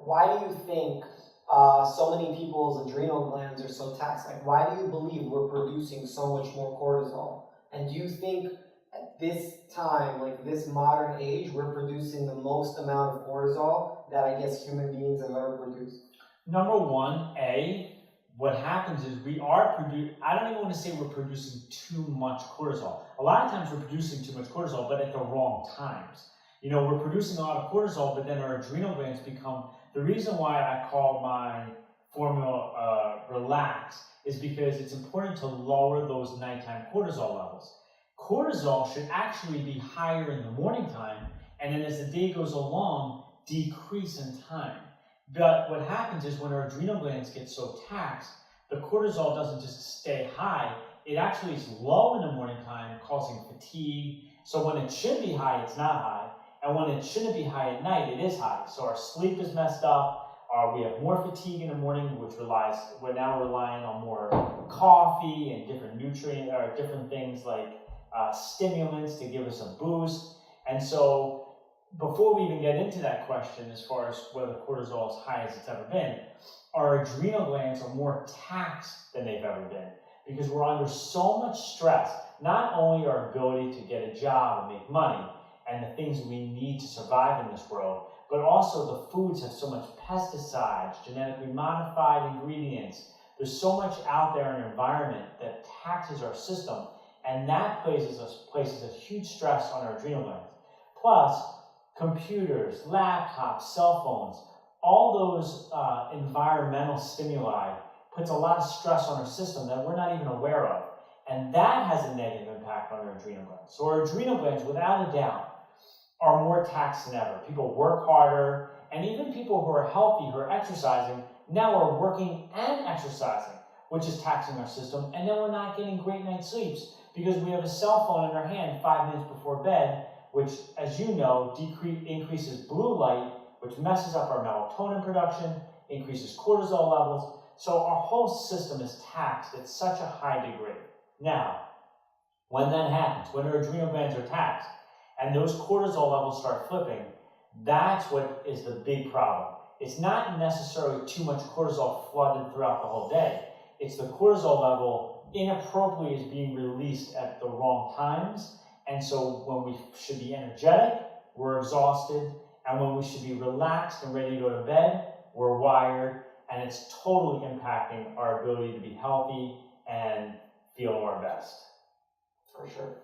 why do you think so many people's adrenal glands are so taxed? Like, why do you believe we're producing so much more cortisol? And do you think at this time, like this modern age, we're producing the most amount of cortisol that I guess human beings have ever produced? Number one, what happens is we are I don't even want to say we're producing too much cortisol. A lot of times we're producing too much cortisol, but at the wrong times. You know, we're producing a lot of cortisol, but then our adrenal glands become, the reason why I call my formula relax is because it's important to lower those nighttime cortisol levels. Cortisol should actually be higher in the morning time, and then as the day goes along, decrease in time. But what happens is when our adrenal glands get so taxed, the cortisol doesn't just stay high, it actually is low in the morning time, causing fatigue. So when it should be high, it's not high. And when it shouldn't be high at night, it is high. So our sleep is messed up, we have more fatigue in the morning, which we're now relying on more coffee and different nutrients, or different things like stimulants to give us a boost. And so before we even get into that question, as far as whether cortisol is high as it's ever been, our adrenal glands are more taxed than they've ever been because we're under so much stress. Not only our ability to get a job and make money and the things we need to survive in this world, but also the foods have so much pesticides, genetically modified ingredients. There's so much out there in our environment that taxes our system, and that places a huge stress on our adrenal glands. Plus, computers, laptops, cell phones, all those environmental stimuli puts a lot of stress on our system that we're not even aware of. And that has a negative impact on our adrenal glands. So our adrenal glands, without a doubt, are more taxed than ever. People work harder, and even people who are healthy, who are exercising, now are working and exercising, which is taxing our system, and then we're not getting great night's sleeps because we have a cell phone in our hand 5 minutes before bed, which, as you know, increases blue light, which messes up our melatonin production, increases cortisol levels. So our whole system is taxed at such a high degree. Now, when that happens, when our adrenal glands are taxed, and those cortisol levels start flipping, that's what is the big problem. It's not necessarily too much cortisol flooded throughout the whole day. It's the cortisol level inappropriately is being released at the wrong times. And so when we should be energetic, we're exhausted. And when we should be relaxed and ready to go to bed, we're wired. And it's totally impacting our ability to be healthy and feel our best. For sure.